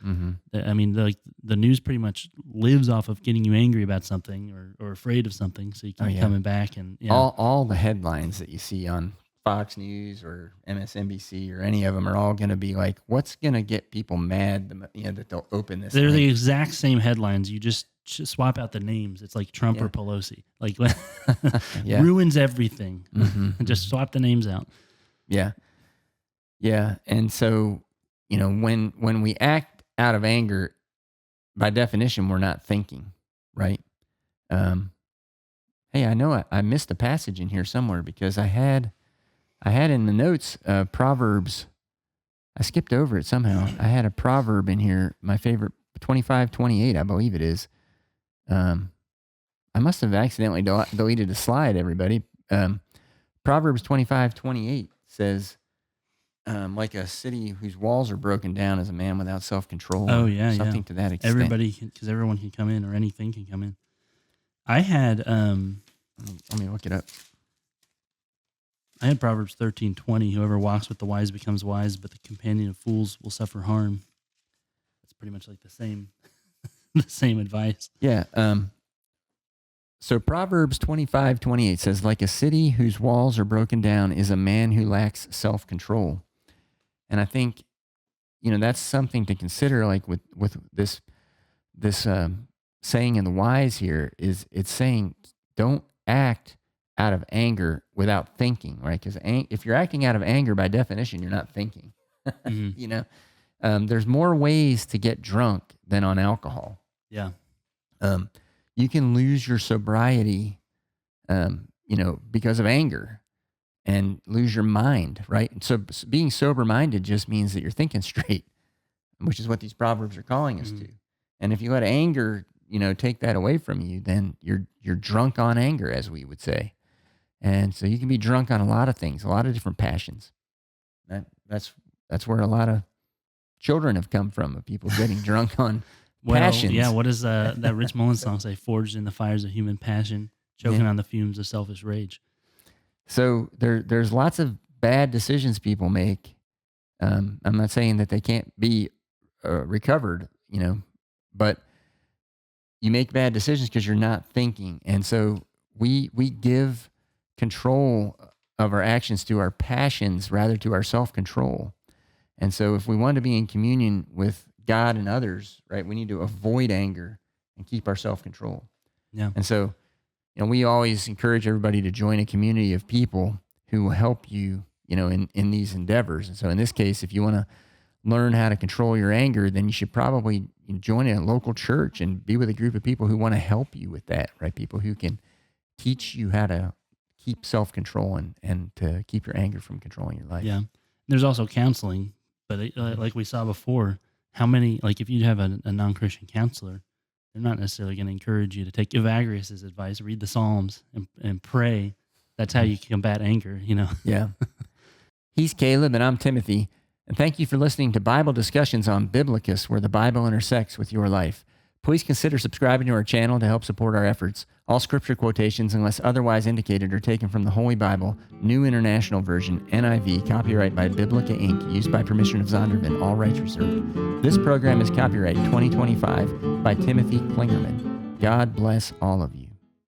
I mean, the news pretty much lives off of getting you angry about something or afraid of something, so you keep coming back and all the headlines that you see on Fox News or MSNBC or any of them are all going to be like, what's going to get people mad? That they'll open this. They're the exact same headlines. You just swap out the names. It's like Trump or Pelosi. Like ruins everything. Just swap the names out. Yeah. Yeah. And so, when we act out of anger, by definition, we're not thinking, right? Hey, I know I missed a passage in here somewhere because I had in the notes Proverbs. I skipped over it somehow. I had a proverb in here, my favorite, 25:28, I believe it is. I must have accidentally deleted a slide, everybody. Proverbs 25:28 says, like a city whose walls are broken down is a man without self-control. Oh, yeah, something to that extent. Because everyone can come in or anything can come in. I had... let me look it up. I had Proverbs 13:20. Whoever walks with the wise becomes wise, but the companion of fools will suffer harm. That's pretty much like the same advice. Yeah. So Proverbs 25:28 says, like a city whose walls are broken down is a man who lacks self-control. And I think, that's something to consider, like with this saying in the wise here is it's saying, don't act out of anger without thinking, right? Because if you're acting out of anger, by definition, you're not thinking. There's more ways to get drunk than on alcohol. Yeah. You can lose your sobriety, because of anger, and lose your mind, right? And so being sober-minded just means that you're thinking straight, which is what these Proverbs are calling us to. And if you let anger, take that away from you, then you're drunk on anger, as we would say. And so you can be drunk on a lot of things, a lot of different passions. That's where a lot of children have come from, of people getting drunk on passions. Yeah, what does that Rich Mullins song say? Forged in the fires of human passion, choking on the fumes of selfish rage. So there's lots of bad decisions people make. I'm not saying that they can't be recovered, but you make bad decisions because you're not thinking. And so we give control of our actions to our passions rather to our self-control. And so if we want to be in communion with God and others, right, we need to avoid anger and keep our self-control. Yeah. And so, we always encourage everybody to join a community of people who will help you, in these endeavors. And so in this case, if you want to learn how to control your anger, then you should probably join a local church and be with a group of people who want to help you with that, right? People who can teach you how to keep self-control and to keep your anger from controlling your life. Yeah. There's also counseling, but like we saw before, how many, like if you have a non-Christian counselor, they're not necessarily going to encourage you to take Evagrius's advice, read the Psalms and pray. That's how you combat anger, Yeah. He's Caleb and I'm Timothy. And thank you for listening to Bible discussions on Biblocus, where the Bible intersects with your life. Please consider subscribing to our channel to help support our efforts. All scripture quotations, unless otherwise indicated, are taken from the Holy Bible, New International Version, NIV, copyright by Biblica Inc., used by permission of Zondervan, all rights reserved. This program is copyright 2025 by Timothy Klingerman. God bless all of you.